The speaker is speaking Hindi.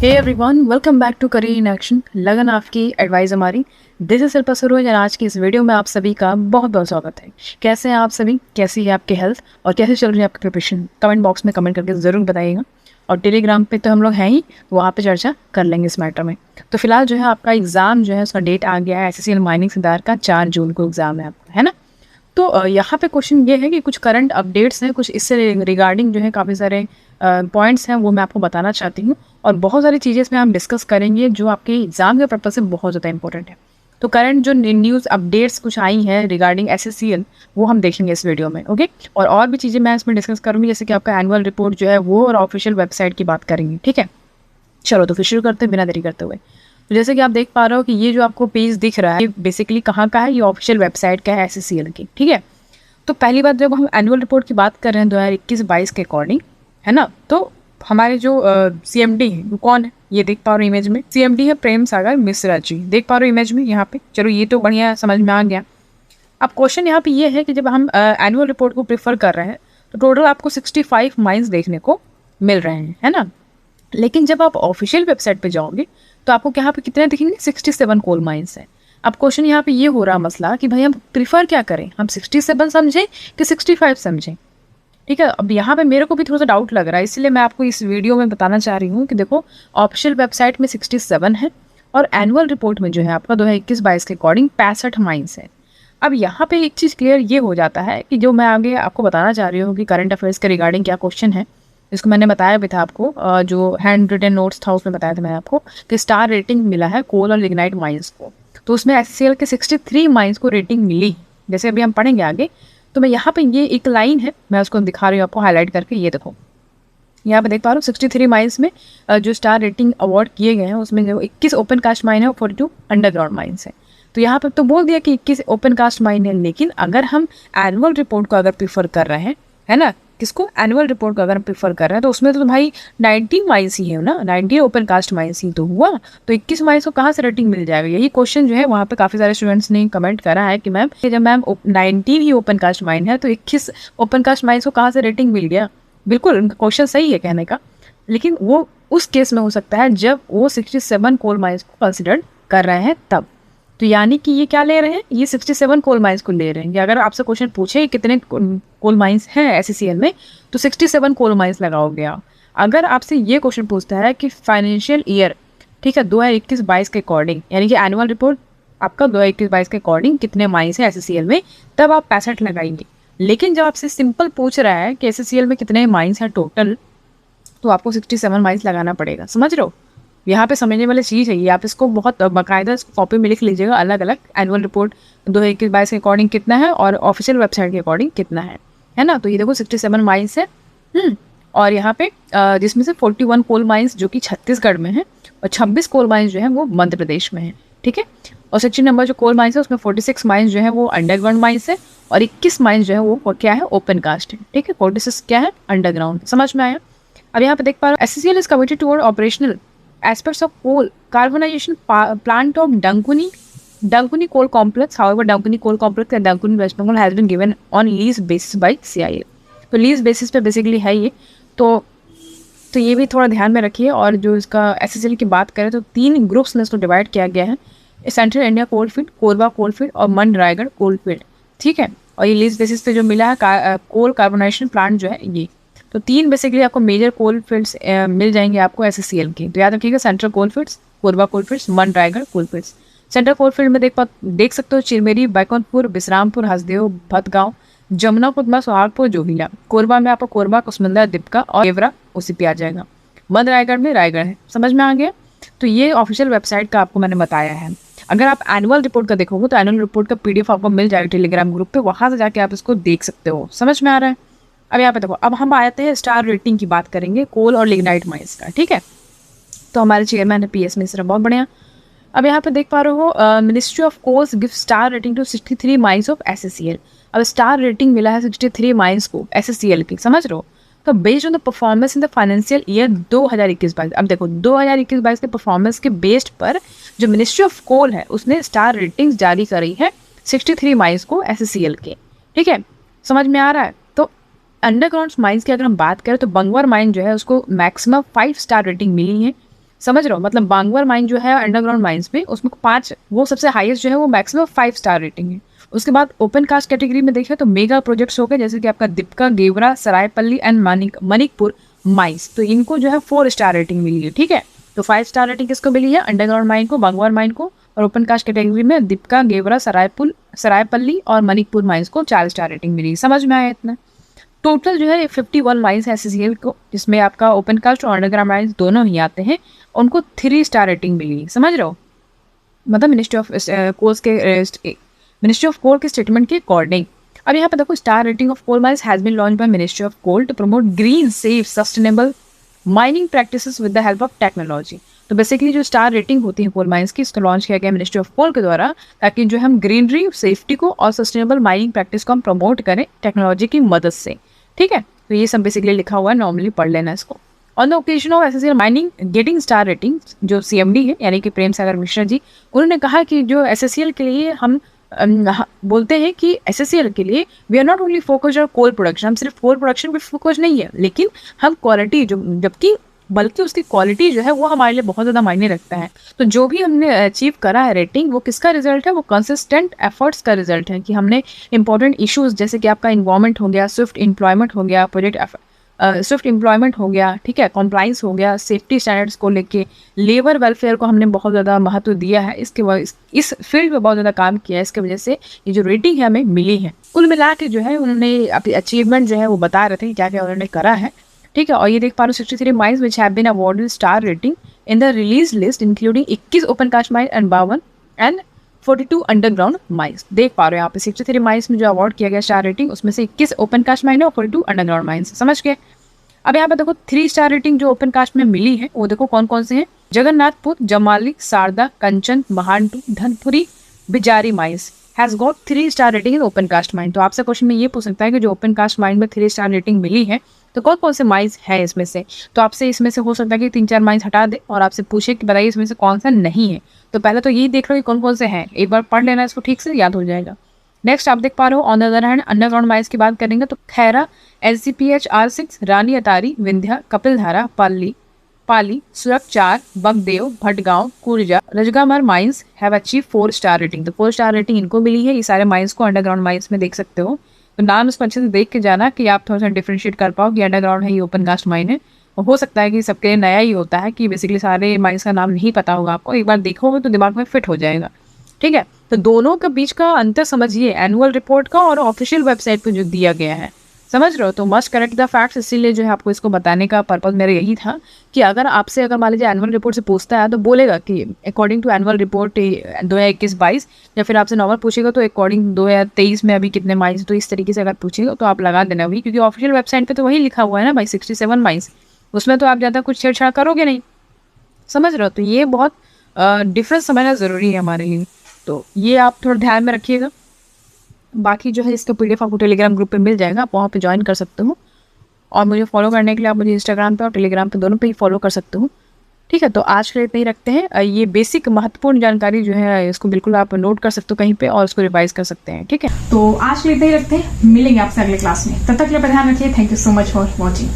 Hey everyone, welcome back to Career in Action. लगन आपकी एडवाइस हमारी। दिस इज शिल्पा सरोज और आज की इस वीडियो में आप सभी का बहुत बहुत स्वागत है। कैसे हैं आप सभी? कैसी है आपकी हेल्थ और कैसे चल रही है आपकी प्रिपरेशन? कमेंट बॉक्स में कमेंट करके ज़रूर बताइएगा। और टेलीग्राम पे तो हम लोग हैं ही, वहाँ पे चर्चा कर लेंगे इस मैटर में। तो फिलहाल जो है आपका एग्ज़ाम जो है उसका डेट आ गया है। SSCL माइनिंग सिद्धार्थ का 4 जून को एग्ज़ाम है आपका, है ना। तो यहाँ पे क्वेश्चन ये है कि कुछ करंट अपडेट्स हैं, कुछ इससे रिगार्डिंग जो है काफ़ी सारे पॉइंट्स हैं, वो मैं आपको बताना चाहती हूँ। और बहुत सारी चीज़ें इसमें हम डिस्कस करेंगे जो आपके एग्जाम के पर्पज से बहुत ज़्यादा इंपॉर्टेंट है। तो करंट जो न्यूज़ अपडेट्स कुछ आई हैं रिगार्डिंग SSCL, वो हम देखेंगे इस वीडियो में, ओके। और भी चीज़ें मैं इसमें डिस्कस करूँगी, जैसे कि आपका एनुअल रिपोर्ट जो है वो और ऑफिशियल वेबसाइट की बात करेंगे, ठीक है। चलो तो फिर शुरू करते हैं बिना देरी करते हुए। तो जैसे कि आप देख पा रहे हो कि ये जो आपको पेज दिख रहा है बेसिकली कहाँ का है, ये ऑफिशियल वेबसाइट का है SSCL की, ठीक है। तो पहली बात, जब हम एनुअल रिपोर्ट की बात कर रहे हैं 2021-22 के अकॉर्डिंग, है ना, तो हमारे जो CMD है वो कौन है, ये देख पा रहे हो इमेज में। CMD है प्रेम सागर मिश्रा जी, देख पा रहे हो इमेज में यहाँ पे। चलो ये तो बढ़िया समझ में आ गया। अब क्वेश्चन यहाँ पे ये है कि जब हम एनुअल रिपोर्ट को प्रेफर कर रहे हैं तो टोटल आपको 65 माइंस देखने को मिल रहे हैं, है ना। लेकिन जब आप ऑफिशियल वेबसाइट पे जाओगे तो आपको यहाँ पे कितने दिखेंगे? 67 कोल माइंस है। अब क्वेश्चन यहाँ पे ये हो रहा मसला कि भाई हम प्रिफर क्या करें, हम 67 समझें कि 65 समझें, ठीक है। अब यहाँ पे मेरे को भी थोड़ा सा डाउट लग रहा है, इसलिए मैं आपको इस वीडियो में बताना चाह रही हूँ कि देखो, ऑफिशियल वेबसाइट में 67 है और एनुअल रिपोर्ट में जो है आपका 2021-22 के अकॉर्डिंग 65 माइंस है। अब यहाँ पे एक चीज़ क्लियर ये हो जाता है कि जो मैं आगे आपको बताना चाह रही हूँ कि करंट अफेयर्स के रिगार्डिंग क्या क्वेश्चन है, इसको मैंने बताया भी था आपको, जो हैंड रिटन नोट्स था उसमें बताया था मैंने आपको कि स्टार रेटिंग मिला है कोल और लिग्नाइट माइंस को। तो उसमें SSCL के 63 माइंस को रेटिंग मिली, जैसे अभी हम पढ़ेंगे आगे। तो मैं यहाँ पे ये एक लाइन है, मैं उसको दिखा रही हूँ आपको हाईलाइट करके, ये देखो यहाँ पे देख पा रहे हो 63 माइंस में जो स्टार रेटिंग अवार्ड किए गए हैं उसमें जो 21 ओपन कास्ट माइन है और 42 अंडरग्राउंड माइंस है। तो यहाँ पर तो बोल दिया कि 21 ओपन कास्ट माइन है, लेकिन अगर हम एनुअल रिपोर्ट को अगर प्रीफर कर रहे हैं, है ना, किसको? एनुअल रिपोर्ट को अगर हम प्रीफर कर रहे हैं तो उसमें तो भाई 19 माइंस ही है ना, 19 ओपन कास्ट माइंस ही तो हुआ। तो 21 माइंस को कहाँ से रेटिंग मिल जाएगा? यही क्वेश्चन जो है वहाँ पे काफ़ी सारे स्टूडेंट्स ने कमेंट करा है कि मैम जब मैम 19 ही ओपन कास्ट माइन है तो 21 ओपन कास्ट माइंस को कहाँ से रेटिंग मिल गया? बिल्कुल उनका क्वेश्चन सही है कहने का, लेकिन वो उस केस में हो सकता है जब वो 67 कोल माइंस को कंसिडर कर रहे हैं तब। तो यानी कि ये क्या ले रहे हैं? ये 67 कोल माइंस को ले रहे हैं। अगर आपसे क्वेश्चन पूछे कितने कोल माइंस हैं SSCL में तो 67 कोल माइंस लगाओगे आप। अगर आपसे ये क्वेश्चन पूछता है कि फाइनेंशियल ईयर, ठीक है, 2021-22 के अकॉर्डिंग, यानी कि एनुअल रिपोर्ट आपका 2021-22 के अकॉर्डिंग कितने माइंस है SSCL में, तब आप 65 लगाएंगे। लेकिन जब आपसे सिंपल पूछ रहा है कि SSCL में कितने माइंस हैं टोटल, तो आपको 67 माइंस लगाना पड़ेगा। समझ रहे हो? यहाँ पे समझने वाली चीज़ है ये, आप इसको बहुत बाकायदा कॉपी में लिख लीजिएगा अलग अलग। एनुअल रिपोर्ट 2021-22 के अकॉर्डिंग कितना है और ऑफिशियल वेबसाइट के अकॉर्डिंग कितना है ना। तो ये देखो 67 माइंस है। और यहाँ पे जिसमें से 41 कोल माइंस जो कि छत्तीसगढ़ में है और 26 कोल माइंस जो है वो मध्य प्रदेश में है, ठीक है। और सेक्शन नंबर जो कोल माइंस है उसमें 46 माइंस जो है वो अंडरग्राउंड माइंस है और 21 माइंस जो है वो क्या है? ओपन कास्ट है, ठीक है। 46 क्या है? अंडरग्राउंड। समझ में आया? अब यहाँ पे देख पा रहे हो SSCL is committed toward operational aspects of coal carbonization plant of Dankuni coal complex. However, Dankuni coal complex at Dankuni West Bengal has been given on lease basis by CIL. तो लीज बेसिस पे बेसिकली है ये। तो ये भी थोड़ा ध्यान में रखिए। और जो इसका SSCL की बात करें तो 3 ग्रुप्स में इसको डिवाइड किया गया है, central India coal field, Korba coal field और मंड रायगढ़ कोल फील्ड, ठीक है। और ये लीज बेसिस पे जो मिला है कोल कार्बोनाइजेशन प्लांट जो है ये, तो 3 बेसिकली आपको मेजर कोल फील्ड्स मिल जाएंगे आपको SSCL के। तो याद रखिएगा, सेंट्रल कोल फील्ड्स, कोरबा कोल फील्ड्स, मंड रायगढ़ कोल फील्ड्स। सेंट्रल कोल फील्ड में देख सकते हो चिरमेरी, बैकुंठपुर, बिश्रामपुर, हसदेव, भतगांव, जमुना, कुदमा, सोहागपुर, जोहिला। कोरबा में आपको कोरबा, कुसमुंदा, दिपका और केवरा उसी पे आ जाएगा। मंड रायगढ़ में रायगढ़ है। समझ में आ गया? तो ये ऑफिशियल वेबसाइट का आपको मैंने बताया है। अगर आप एनुअल रिपोर्ट का देखोगे तो एनुअल रिपोर्ट का PDF आपको मिल जाएगा टेलीग्राम ग्रुप पे, वहां से जाके आप इसको देख सकते हो। समझ में आ रहा है? अब यहाँ पे देखो, अब हम आते हैं स्टार रेटिंग की बात करेंगे कोल और लिग्नाइट माइंस का, ठीक है। तो हमारे चेयरमैन है PS मिश्रा, बहुत बढ़िया। अब यहाँ पे देख पा रहे हो ministry of coals give star rating to 63 mines of SSCL। अब स्टार रेटिंग मिला है 63 माइंस को SSCL की, समझ रहे हो। तो based on the performance in the financial year 2021-22, अब देखो 2021-22 के परफॉर्मेंस के बेस्ड पर जो मिनिस्ट्री ऑफ कोल है उसने स्टार रेटिंग्स जारी करी है 63 माइंस को SSCL के, ठीक है। समझ में आ रहा है? तो अंडरग्राउंड माइंस की अगर हम बात करें तो बंगवर माइन जो है उसको मैक्सिमम 5 स्टार रेटिंग मिली है समझ रहे हो, मतलब बांगवर माइन जो है अंडरग्राउंड माइंस में, उसमें 5, वो सबसे हाईएस्ट जो है वो मैक्सिमम 5 स्टार रेटिंग है। उसके बाद ओपन कास्ट कैटेगरी में देखें तो मेगा प्रोजेक्ट्स हो गए, जैसे कि आपका दीपका, गेवरा, सरायपल्ली एंड मणिकपुर माइंस, तो इनको जो है 4 स्टार रेटिंग मिली है। ठीक है, तो 5 स्टार रेटिंग किसको मिली है? अंडरग्राउंड माइन को, बांगवर माइन को, और ओपन कास्ट कैटेगरी में दीपका, गेवरा, सरायपल्ली और मणिकपुर माइंस को 4 स्टार रेटिंग मिली। समझ में आया इतना? टोटल जो है 51 माइंस है SCCL को, जिसमें आपका ओपन कास्ट और अंडरग्राउंड माइंस दोनों ही आते हैं, उनको 3 स्टार रेटिंग मिली। समझ रहे हो, मतलब मिनिस्ट्री ऑफ कोल के स्टेटमेंट के अकॉर्डिंग। अब यहाँ पे देखो, star rating of coal mines has been launch by ministry of coal to promote green, safe, sustainable mining practices with the help of technology. तो बेसिकली जो स्टार रेटिंग होती है कोल माइंस की, इसको लॉन्च किया गया मिनिस्ट्री ऑफ कोल के द्वारा, ताकि जो हम ग्रीनरी, सेफ्टी को और सस्टेनेबल माइनिंग प्रैक्टिस को हम प्रमोट करें टेक्नोलॉजी की मदद से। ठीक है, तो ये सब बेसिकली लिखा हुआ है, नॉर्मली पढ़ लेना इसको। On the occasion of SCCL mining getting star rating, जो CMD है यानी कि प्रेम सागर मिश्रा जी, उन्होंने कहा कि जो SCCL के लिए हम बोलते हैं कि SCCL के लिए we are not only focused on coal production, हम सिर्फ कोल प्रोडक्शन पे फोकस नहीं है, लेकिन हम क्वालिटी जो, जबकि बल्कि उसकी क्वालिटी जो है वो हमारे लिए बहुत ज़्यादा मायने रखता है। तो जो भी हमने अचीव करा है रेटिंग, वो किसका रिजल्ट है? वो कंसिस्टेंट एफर्ट्स का रिजल्ट है, कि हमने इंपॉर्टेंट इश्यूज जैसे कि आपका इन्वायरमेंट हो गया, स्विफ्ट एम्प्लॉयमेंट हो गया, स्विफ्ट एम्प्लॉयमेंट हो गया, ठीक है, कॉम्प्लाइंस हो गया, सेफ्टी स्टैंडर्ड्स को लेके, लेबर वेलफेयर को हमने बहुत ज़्यादा महत्व दिया है, इस फील्ड में बहुत ज़्यादा काम किया है, इसके वजह से ये जो रेटिंग है हमें मिली है। कुल मिला के जो है उन्होंने अपनी अचीवमेंट जो है वो बता रहे थे क्या क्या उन्होंने करा है। ठीक है, और ये देख पा रहे हो 63 mines which have been awarded star rating in the release list, including 21 open cast mine and 52 and 42 underground mines. देख पा रहे हो यहाँ पे 63 माइंस में जो अवार्ड किया गया स्टार रेटिंग, उसमें से 21 ओपन कास्ट माइन है और 42 अंडरग्राउंड माइंस। समझ गए? अब यहाँ पे देखो 3 स्टार रेटिंग जो ओपन कास्ट में मिली है वो देखो कौन कौन से हैं। जगन्नाथपुर, जमाली, शारदा, कंचन, महानटू, Dhanpuri, Bijari mines has got 3 star rating in open cast mine. तो आपसे क्वेश्चन में ये पूछ सकता है कि जो ओपन कास्ट माइन में 3 स्टार रेटिंग मिली है तो कौन कौन से माइंस है इसमें से। तो आपसे इसमें से हो सकता है कि 3-4 माइंस हटा दे और आपसे पूछे कि बताइए इसमें से कौन सा नहीं है। तो पहले तो यही देख लो कि कौन कौन से हैं, एक बार पढ़ लेना, इसको ठीक से याद हो जाएगा। नेक्स्ट आप देख पा रहे हो, on the other hand underground mines की बात करेंगे तो खैरा, SGPH R6, रानी अतारी, विंध्या, कपिलधारा, पाली, सुरख 4, Bagdeo, Bhatgaon, Kurja, Rajgamar mines have achieve 4 star rating. तो 4 स्टार रेटिंग इनको मिली है। ये सारे माइंस को अंडरग्राउंड माइंस में देख सकते हो, तो नाम इसको अच्छे से देख के जाना कि आप थोड़ा सा डिफ्रेंशिएट कर पाओ कि अंडरग्राउंड है ये ओपन कास्ट माइन है। और हो सकता है कि सबके नया ही होता है कि बेसिकली सारे माइंस का नाम नहीं पता होगा आपको, एक बार देखोगे तो दिमाग में फिट हो जाएगा। ठीक है, तो दोनों के बीच का अंतर समझिए, एनुअल रिपोर्ट का और ऑफिशियल वेबसाइट पे जो दिया गया है। समझ रहे हो? तो मस्ट करेक्ट द फैक्ट्स, इसीलिए जो है आपको इसको बताने का पर्पज मेरा यही था कि अगर आपसे अगर मान लीजिए एनुअल रिपोर्ट से पूछता है तो बोलेगा कि अकॉर्डिंग टू एनुअल रिपोर्ट 2021-22, या फिर आपसे नॉर्मल पूछेगा तो अकॉर्डिंग 2023 में अभी कितने माइंस, तो इस तरीके से अगर पूछेगा तो आप लगा देना वही, क्योंकि ऑफिशियल वेबसाइट पर तो वही लिखा हुआ है ना भाई, 67 माइंस, उसमें तो आप ज़्यादा कुछ छेड़छाड़ करोगे नहीं। समझ रहे हो? तो ये बहुत डिफरेंस समझना ज़रूरी है हमारे लिए, तो ये आप थोड़ा ध्यान में रखिएगा। बाकी जो है इसका PDF आपको टेलीग्राम ग्रुप पे मिल जाएगा, आप वहाँ पे ज्वाइन कर सकते हो, और मुझे फॉलो करने के लिए आप मुझे इंस्टाग्राम पे और टेलीग्राम पे दोनों पे ही फॉलो कर सकते हो। ठीक है, तो आज के लिए इतना ही रखते हैं। ये बेसिक महत्वपूर्ण जानकारी जो है इसको बिल्कुल आप नोट कर सकते हो कहीं पे और उसको रिवाइज कर सकते हैं। ठीक है, तो आज के लिए इतना ही रखते हैं, मिलेंगे आपसे अगले क्लास में, तब तक के लिए ध्यान रखिए। Thank you so much for watching.